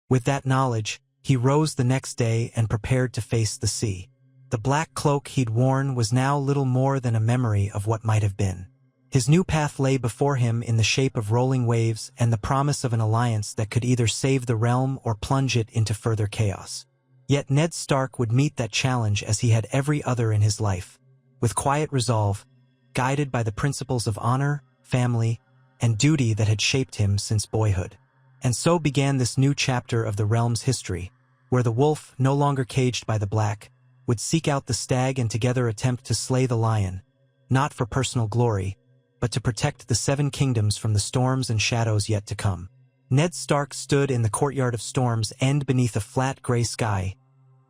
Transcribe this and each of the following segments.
With that knowledge, he rose the next day and prepared to face the sea. The black cloak he'd worn was now little more than a memory of what might have been. His new path lay before him in the shape of rolling waves and the promise of an alliance that could either save the realm or plunge it into further chaos. Yet Ned Stark would meet that challenge as he had every other in his life, with quiet resolve, guided by the principles of honor, family, and duty that had shaped him since boyhood. And so began this new chapter of the realm's history, where the wolf, no longer caged by the black, would seek out the stag and together attempt to slay the lion, not for personal glory, but to protect the Seven Kingdoms from the storms and shadows yet to come. Ned Stark stood in the courtyard of Storm's End beneath a flat gray sky,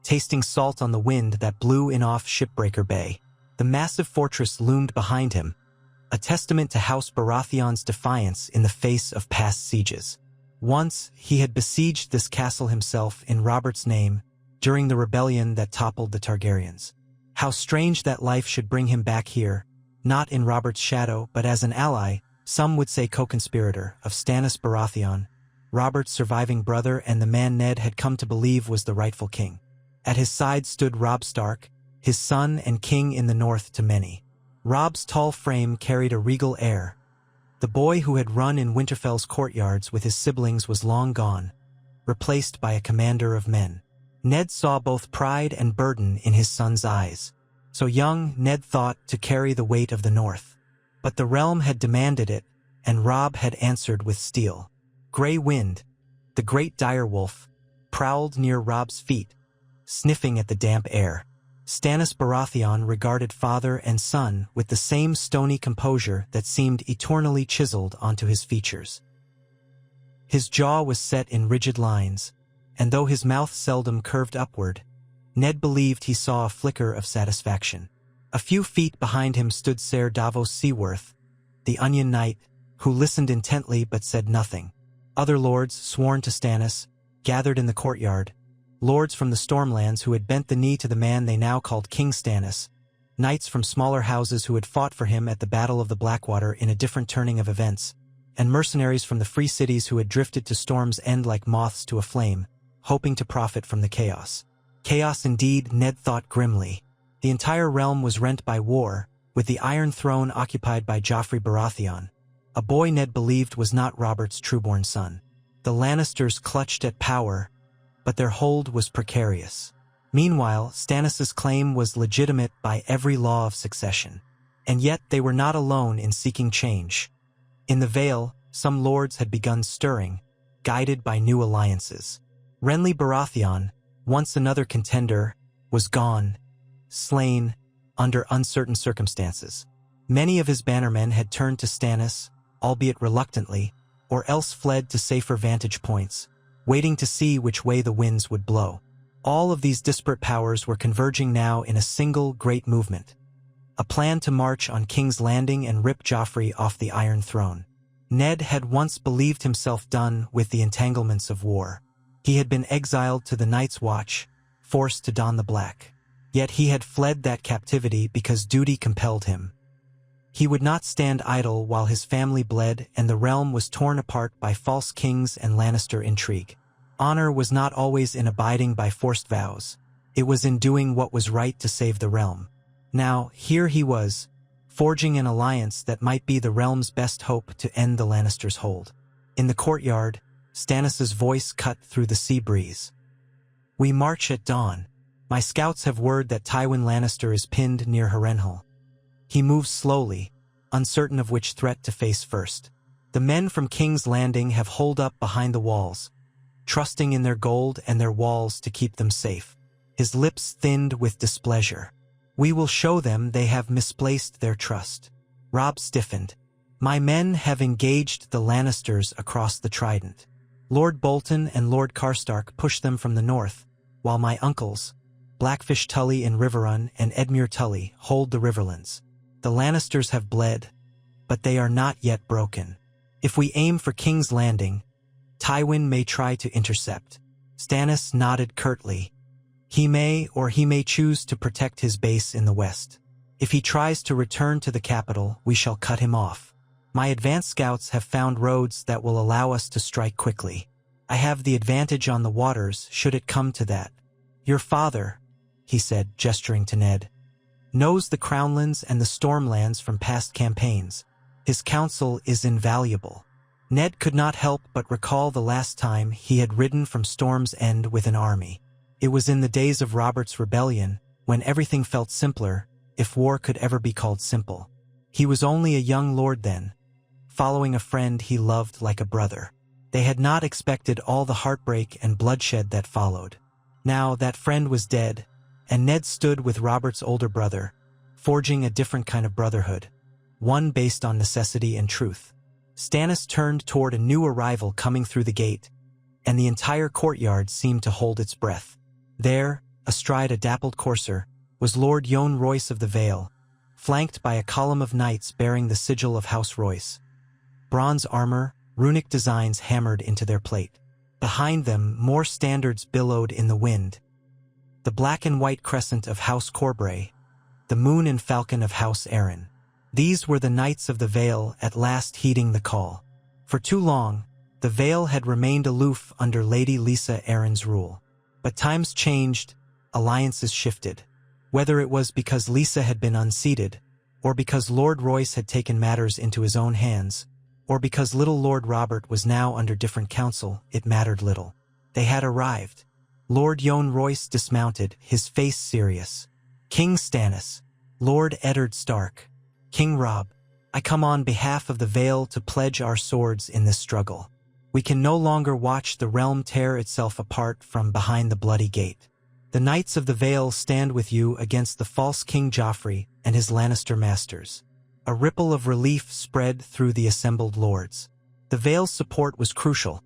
tasting salt on the wind that blew in off Shipbreaker Bay. The massive fortress loomed behind him, a testament to House Baratheon's defiance in the face of past sieges. Once, he had besieged this castle himself in Robert's name during the rebellion that toppled the Targaryens. How strange that life should bring him back here, not in Robert's shadow but as an ally, some would say co-conspirator, of Stannis Baratheon, Robert's surviving brother and the man Ned had come to believe was the rightful king. At his side stood Robb Stark, his son and king in the north to many. Robb's tall frame carried a regal air. The boy who had run in Winterfell's courtyards with his siblings was long gone, replaced by a commander of men. Ned saw both pride and burden in his son's eyes. So young, Ned thought to carry the weight of the north. But the realm had demanded it, and Robb had answered with steel. Grey Wind, the great direwolf, prowled near Robb's feet, sniffing at the damp air. Stannis Baratheon regarded father and son with the same stony composure that seemed eternally chiseled onto his features. His jaw was set in rigid lines, and though his mouth seldom curved upward, Ned believed he saw a flicker of satisfaction. A few feet behind him stood Ser Davos Seaworth, the Onion Knight, who listened intently but said nothing. Other lords, sworn to Stannis, gathered in the courtyard, lords from the Stormlands who had bent the knee to the man they now called King Stannis, knights from smaller houses who had fought for him at the Battle of the Blackwater in a different turning of events, and mercenaries from the free cities who had drifted to Storm's End like moths to a flame, hoping to profit from the chaos. Chaos indeed, Ned thought grimly. The entire realm was rent by war, with the Iron Throne occupied by Joffrey Baratheon, a boy Ned believed was not Robert's trueborn son. The Lannisters clutched at power, but their hold was precarious. Meanwhile, Stannis's claim was legitimate by every law of succession. And yet they were not alone in seeking change. In the Vale, some lords had begun stirring, guided by new alliances. Renly Baratheon, once another contender, was gone, slain, under uncertain circumstances. Many of his bannermen had turned to Stannis, albeit reluctantly, or else fled to safer vantage points, waiting to see which way the winds would blow. All of these disparate powers were converging now in a single great movement, a plan to march on King's Landing and rip Joffrey off the Iron Throne. Ned had once believed himself done with the entanglements of war. He had been exiled to the Night's Watch, forced to don the black. Yet he had fled that captivity because duty compelled him. He would not stand idle while his family bled and the realm was torn apart by false kings and Lannister intrigue. Honor was not always in abiding by forced vows. It was in doing what was right to save the realm. Now, here he was, forging an alliance that might be the realm's best hope to end the Lannisters' hold. In the courtyard, Stannis' voice cut through the sea breeze. "We march at dawn. My scouts have word that Tywin Lannister is pinned near Harrenhal." He moves slowly, uncertain of which threat to face first. The men from King's Landing have holed up behind the walls, trusting in their gold and their walls to keep them safe. His lips thinned with displeasure. "We will show them they have misplaced their trust." Robb stiffened. "My men have engaged the Lannisters across the Trident. Lord Bolton and Lord Karstark push them from the north, while my uncles, Blackfish Tully in Riverrun and Edmure Tully, hold the Riverlands. The Lannisters have bled, but they are not yet broken. If we aim for King's Landing, Tywin may try to intercept." Stannis nodded curtly. He may choose to protect his base in the west. If he tries to return to the capital, we shall cut him off. My advanced scouts have found roads that will allow us to strike quickly. I have the advantage on the waters, should it come to that. Your father," he said, gesturing to Ned, "knows the Crownlands and the Stormlands from past campaigns. His counsel is invaluable." Ned could not help but recall the last time he had ridden from Storm's End with an army. It was in the days of Robert's Rebellion, when everything felt simpler, if war could ever be called simple. He was only a young lord then, following a friend he loved like a brother. They had not expected all the heartbreak and bloodshed that followed. Now that friend was dead, and Ned stood with Robert's older brother, forging a different kind of brotherhood, one based on necessity and truth. Stannis turned toward a new arrival coming through the gate, and the entire courtyard seemed to hold its breath. There, astride a dappled courser, was Lord Yohn Royce of the Vale, flanked by a column of knights bearing the sigil of House Royce. Bronze armor, runic designs hammered into their plate. Behind them, more standards billowed in the wind. The black and white crescent of House Corbray, the moon and falcon of House Arryn. These were the knights of the Vale at last heeding the call. For too long, the Vale had remained aloof under Lady Lysa Arryn's rule. But times changed, alliances shifted. Whether it was because Lysa had been unseated, or because Lord Royce had taken matters into his own hands, or because little Lord Robert was now under different counsel, it mattered little. They had arrived. Lord Yohn Royce dismounted, his face serious. "King Stannis, Lord Eddard Stark, King Robb, I come on behalf of the Vale to pledge our swords in this struggle. We can no longer watch the realm tear itself apart from behind the bloody gate. The Knights of the Vale stand with you against the false King Joffrey and his Lannister masters." A ripple of relief spread through the assembled lords. The Vale's support was crucial.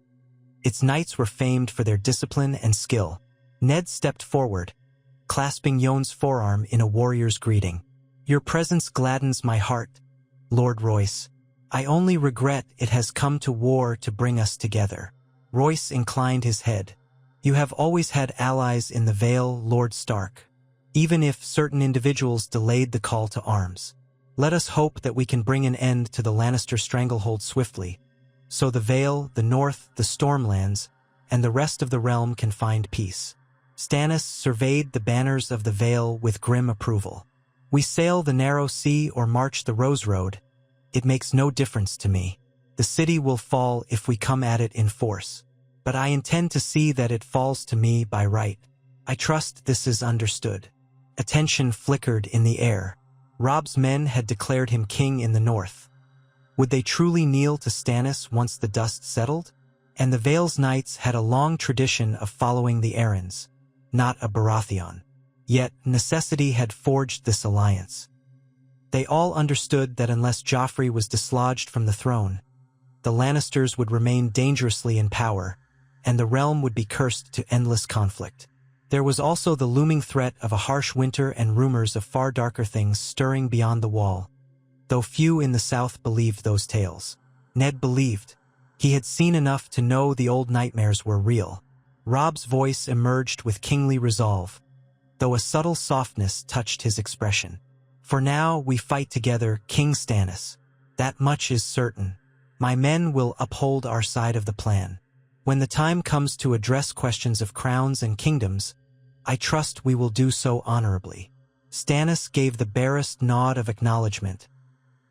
Its knights were famed for their discipline and skill. Ned stepped forward, clasping Yohn's forearm in a warrior's greeting. "Your presence gladdens my heart, Lord Royce. I only regret it has come to war to bring us together." Royce inclined his head. "You have always had allies in the Vale, Lord Stark, even if certain individuals delayed the call to arms. Let us hope that we can bring an end to the Lannister stranglehold swiftly, so the Vale, the North, the Stormlands, and the rest of the realm can find peace." Stannis surveyed the banners of the Vale with grim approval. "We sail the narrow sea or march the Rose Road. It makes no difference to me. The city will fall if we come at it in force, but I intend to see that it falls to me by right. I trust this is understood." Attention flickered in the air. Robb's men had declared him king in the north. Would they truly kneel to Stannis once the dust settled? And the Vale's knights had a long tradition of following the Arryns, not a Baratheon. Yet necessity had forged this alliance. They all understood that unless Joffrey was dislodged from the throne, the Lannisters would remain dangerously in power, and the realm would be cursed to endless conflict. There was also the looming threat of a harsh winter and rumors of far darker things stirring beyond the wall, though few in the south believed those tales. Ned believed. He had seen enough to know the old nightmares were real. Robb's voice emerged with kingly resolve, though a subtle softness touched his expression. "For now we fight together, King Stannis. That much is certain. My men will uphold our side of the plan. When the time comes to address questions of crowns and kingdoms, I trust we will do so honorably." Stannis gave the barest nod of acknowledgement,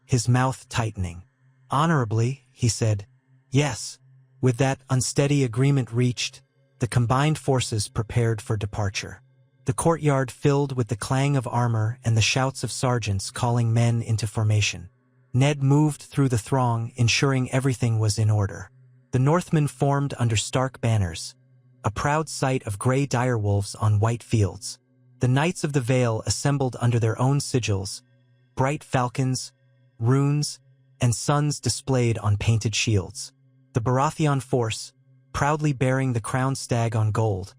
his mouth tightening. "Honorably," he said. "Yes." With that unsteady agreement reached, the combined forces prepared for departure. The courtyard filled with the clang of armor and the shouts of sergeants calling men into formation. Ned moved through the throng, ensuring everything was in order. The Northmen formed under Stark banners, a proud sight of gray direwolves on white fields. The Knights of the Vale assembled under their own sigils, bright falcons, runes, and suns displayed on painted shields. The Baratheon force, proudly bearing the crowned stag on gold,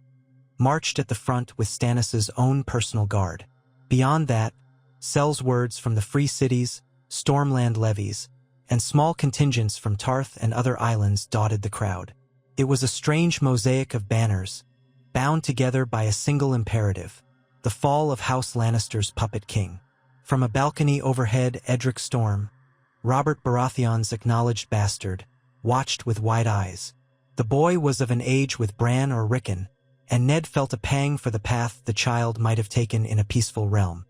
marched at the front with Stannis' own personal guard. Beyond that, sellswords from the free cities, Stormland levies, and small contingents from Tarth and other islands dotted the crowd. It was a strange mosaic of banners, bound together by a single imperative: the fall of House Lannister's puppet king. From a balcony overhead, Edric Storm, Robert Baratheon's acknowledged bastard, watched with wide eyes. The boy was of an age with Bran or Rickon, and Ned felt a pang for the path the child might have taken in a peaceful realm.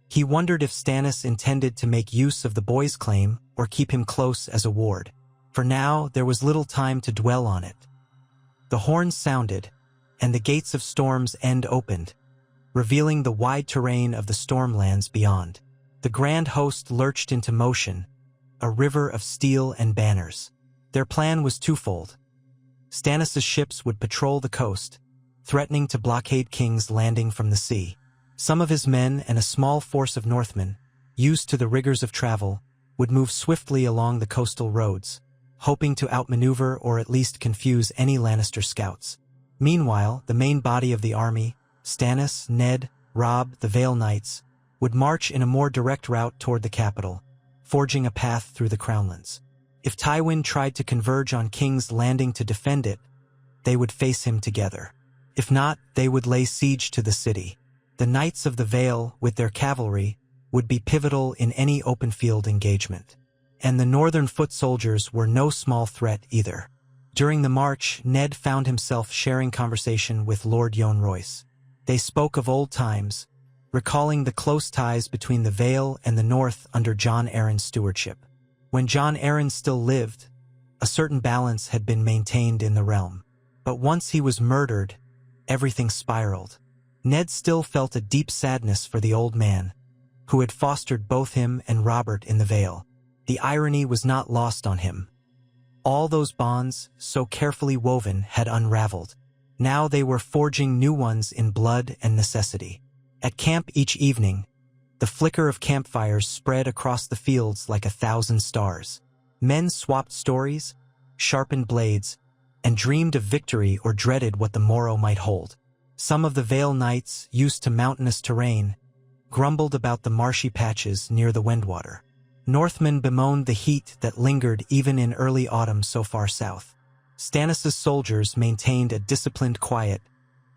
He wondered if Stannis intended to make use of the boy's claim or keep him close as a ward. For now, there was little time to dwell on it. The horns sounded, and the gates of Storm's End opened, revealing the wide terrain of the Stormlands beyond. The grand host lurched into motion, a river of steel and banners. Their plan was twofold. Stannis' ships would patrol the coast, threatening to blockade King's Landing from the sea. Some of his men and a small force of Northmen, used to the rigors of travel, would move swiftly along the coastal roads, hoping to outmaneuver or at least confuse any Lannister scouts. Meanwhile, the main body of the army, Stannis, Ned, Robb, the Vale Knights, would march in a more direct route toward the capital, forging a path through the Crownlands. If Tywin tried to converge on King's Landing to defend it, they would face him together. If not, they would lay siege to the city. The Knights of the Vale, with their cavalry, would be pivotal in any open field engagement. And the northern foot soldiers were no small threat either. During the march, Ned found himself sharing conversation with Lord Yohn Royce. They spoke of old times, recalling the close ties between the Vale and the North under Jon Arryn's stewardship. When Jon Arryn still lived, a certain balance had been maintained in the realm. But once he was murdered, everything spiraled. Ned still felt a deep sadness for the old man, who had fostered both him and Robert in the Vale. The irony was not lost on him. All those bonds, so carefully woven, had unraveled. Now they were forging new ones in blood and necessity. At camp each evening, the flicker of campfires spread across the fields like 1,000 stars. Men swapped stories, sharpened blades, and dreamed of victory or dreaded what the morrow might hold. Some of the Vale Knights, used to mountainous terrain, grumbled about the marshy patches near the Wendwater. Northmen bemoaned the heat that lingered even in early autumn so far south. Stannis' soldiers maintained a disciplined quiet,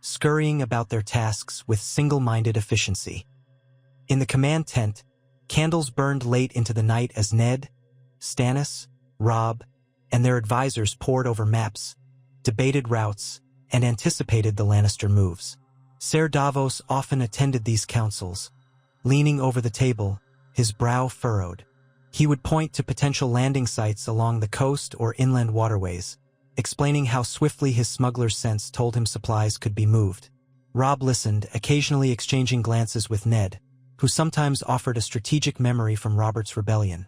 scurrying about their tasks with single-minded efficiency. In the command tent, candles burned late into the night as Ned, Stannis, Robb, and their advisors pored over maps, debated routes, and anticipated the Lannister moves. Ser Davos often attended these councils, leaning over the table, his brow furrowed. He would point to potential landing sites along the coast or inland waterways, explaining how swiftly his smuggler's sense told him supplies could be moved. Robb listened, occasionally exchanging glances with Ned, who sometimes offered a strategic memory from Robert's rebellion.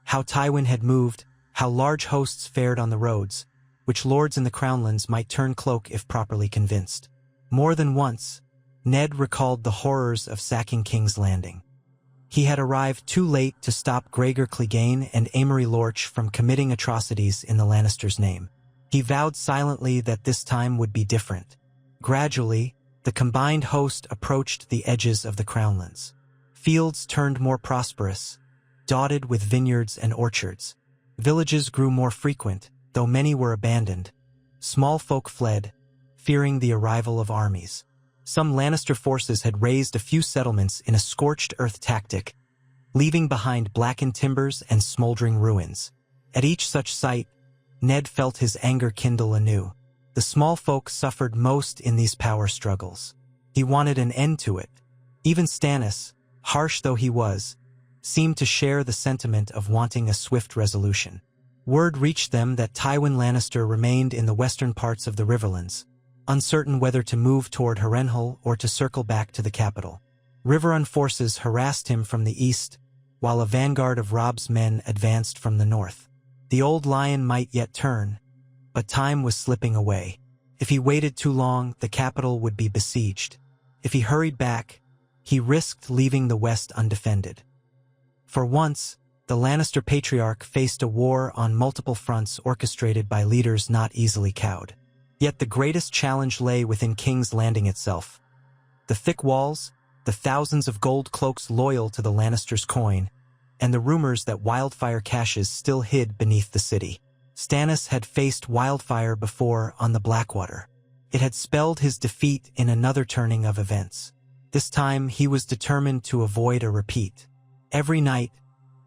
How Tywin had moved, how large hosts fared on the roads, which lords in the Crownlands might turn cloak if properly convinced. More than once, Ned recalled the horrors of sacking King's Landing. He had arrived too late to stop Gregor Clegane and Amory Lorch from committing atrocities in the Lannisters' name. He vowed silently that this time would be different. Gradually, the combined host approached the edges of the Crownlands. Fields turned more prosperous, dotted with vineyards and orchards. Villages grew more frequent, though many were abandoned. Small folk fled, fearing the arrival of armies. Some Lannister forces had raised a few settlements in a scorched earth tactic, leaving behind blackened timbers and smoldering ruins. At each such site, Ned felt his anger kindle anew. The small folk suffered most in these power struggles. He wanted an end to it. Even Stannis, harsh though he was, seemed to share the sentiment of wanting a swift resolution. Word reached them that Tywin Lannister remained in the western parts of the Riverlands, uncertain whether to move toward Harrenhal or to circle back to the capital. Riverrun forces harassed him from the east, while a vanguard of Robb's men advanced from the north. The old lion might yet turn, but time was slipping away. If he waited too long, the capital would be besieged. If he hurried back, he risked leaving the west undefended. For once, the Lannister patriarch faced a war on multiple fronts orchestrated by leaders not easily cowed. Yet the greatest challenge lay within King's Landing itself. The thick walls, the thousands of gold cloaks loyal to the Lannisters' coin, and the rumors that wildfire caches still hid beneath the city. Stannis had faced wildfire before on the Blackwater. It had spelled his defeat in another turning of events. This time he was determined to avoid a repeat. Every night,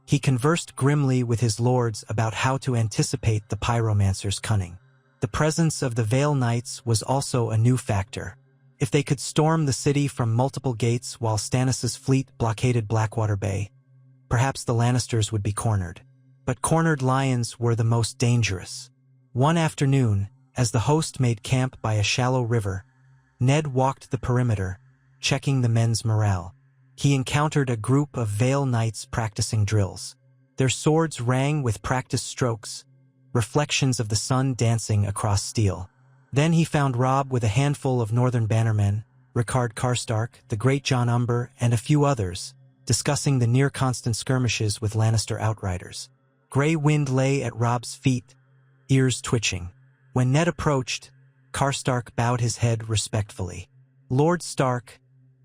he conversed grimly with his lords about how to anticipate the pyromancer's cunning. The presence of the Vale Knights was also a new factor. If they could storm the city from multiple gates while Stannis' fleet blockaded Blackwater Bay, perhaps the Lannisters would be cornered. But cornered lions were the most dangerous. One afternoon, as the host made camp by a shallow river, Ned walked the perimeter, checking the men's morale. He encountered a group of Vale Knights practicing drills. Their swords rang with practiced strokes, reflections of the sun dancing across steel. Then he found Robb with a handful of Northern Bannermen, Rickard Karstark, the great Jon Umber, and a few others, discussing the near-constant skirmishes with Lannister outriders. Grey Wind lay at Robb's feet, ears twitching. When Ned approached, Karstark bowed his head respectfully. "Lord Stark,"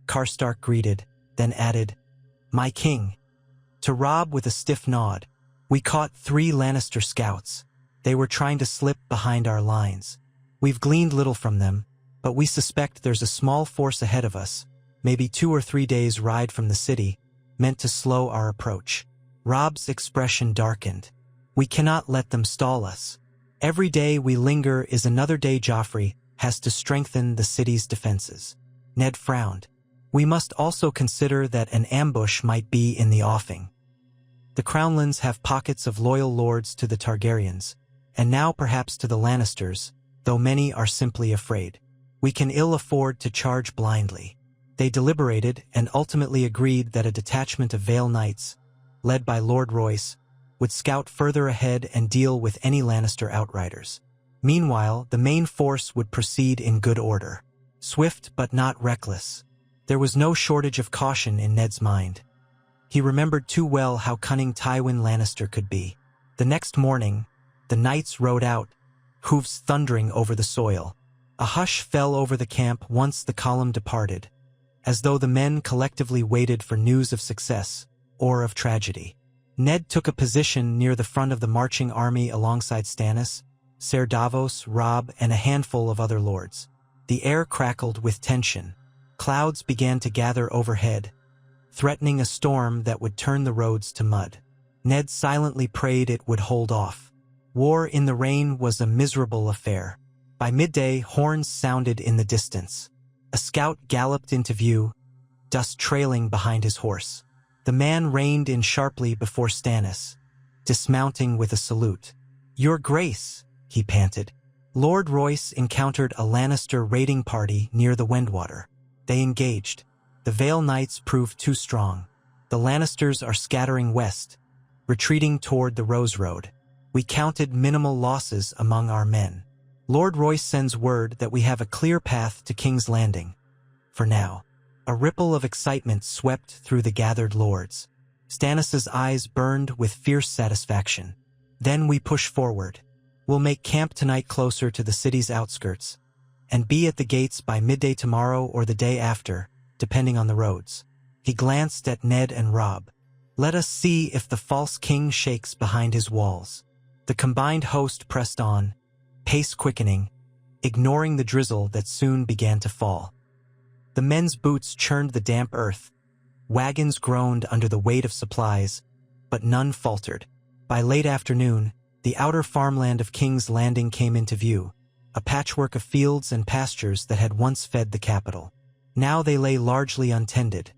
Karstark greeted, then added, "My king." To Robb with a stiff nod, "We caught 3 Lannister scouts. They were trying to slip behind our lines. We've gleaned little from them, but we suspect there's a small force ahead of us, maybe 2 or 3 days' ride from the city, meant to slow our approach." Robb's expression darkened. "We cannot let them stall us. Every day we linger is another day Joffrey has to strengthen the city's defenses." Ned frowned. "We must also consider that an ambush might be in the offing. The Crownlands have pockets of loyal lords to the Targaryens, and now perhaps to the Lannisters, though many are simply afraid. We can ill afford to charge blindly." They deliberated and ultimately agreed that a detachment of Vale Knights, led by Lord Royce, would scout further ahead and deal with any Lannister outriders. Meanwhile, the main force would proceed in good order. Swift but not reckless. There was no shortage of caution in Ned's mind. He remembered too well how cunning Tywin Lannister could be. The next morning, the knights rode out, hooves thundering over the soil. A hush fell over the camp once the column departed, as though the men collectively waited for news of success or of tragedy. Ned took a position near the front of the marching army alongside Stannis, Ser Davos, Robb, and a handful of other lords. The air crackled with tension. Clouds began to gather overhead, threatening a storm that would turn the roads to mud. Ned silently prayed it would hold off. War in the rain was a miserable affair. By midday, horns sounded in the distance. A scout galloped into view, dust trailing behind his horse. The man reined in sharply before Stannis, dismounting with a salute. "Your Grace," he panted. Lord Royce encountered a Lannister raiding party near the Wendwater. They engaged. The Vale Knights proved too strong. The Lannisters are scattering west, retreating toward the Rose Road. We counted minimal losses among our men. Lord Royce sends word that we have a clear path to King's Landing. For now. A ripple of excitement swept through the gathered lords. Stannis' eyes burned with fierce satisfaction. "Then we push forward. We'll make camp tonight closer to the city's outskirts, and be at the gates by midday tomorrow or the day after, depending on the roads." He glanced at Ned and Robb. "Let us see if the false king shakes behind his walls." The combined host pressed on, pace quickening, ignoring the drizzle that soon began to fall. The men's boots churned the damp earth. Wagons groaned under the weight of supplies, but none faltered. By late afternoon, the outer farmland of King's Landing came into view, a patchwork of fields and pastures that had once fed the capital. Now they lay largely untended,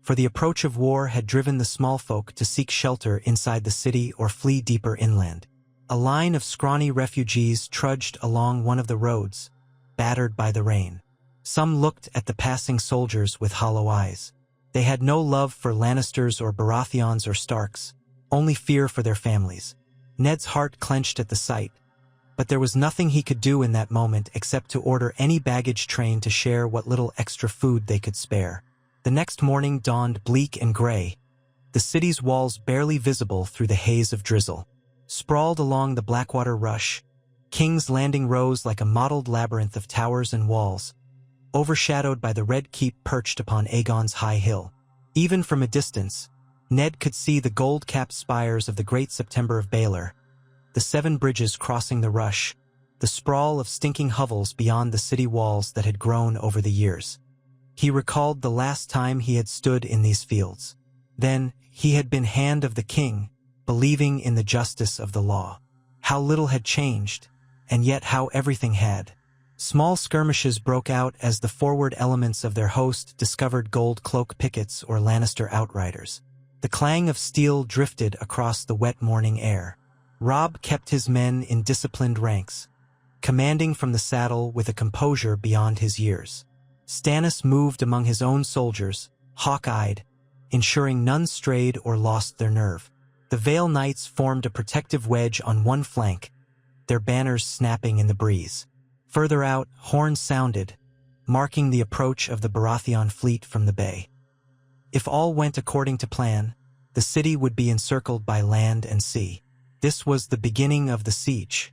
for the approach of war had driven the small folk to seek shelter inside the city or flee deeper inland. A line of scrawny refugees trudged along one of the roads, battered by the rain. Some looked at the passing soldiers with hollow eyes. They had no love for Lannisters or Baratheons or Starks, only fear for their families. Ned's heart clenched at the sight, but there was nothing he could do in that moment except to order any baggage train to share what little extra food they could spare. The next morning dawned bleak and gray, the city's walls barely visible through the haze of drizzle. Sprawled along the Blackwater Rush, King's Landing rose like a mottled labyrinth of towers and walls, overshadowed by the Red Keep perched upon Aegon's high hill. Even from a distance, Ned could see the gold-capped spires of the Great September of Baelor, the 7 bridges crossing the Rush, the sprawl of stinking hovels beyond the city walls that had grown over the years. He recalled the last time he had stood in these fields. Then, he had been Hand of the King, believing in the justice of the law. How little had changed, and yet how everything had. Small skirmishes broke out as the forward elements of their host discovered gold cloak pickets or Lannister outriders. The clang of steel drifted across the wet morning air. Robb kept his men in disciplined ranks, commanding from the saddle with a composure beyond his years. Stannis moved among his own soldiers, hawk-eyed, ensuring none strayed or lost their nerve. The Vale Knights formed a protective wedge on one flank, their banners snapping in the breeze. Further out, horns sounded, marking the approach of the Baratheon fleet from the bay. If all went according to plan, the city would be encircled by land and sea. This was the beginning of the siege,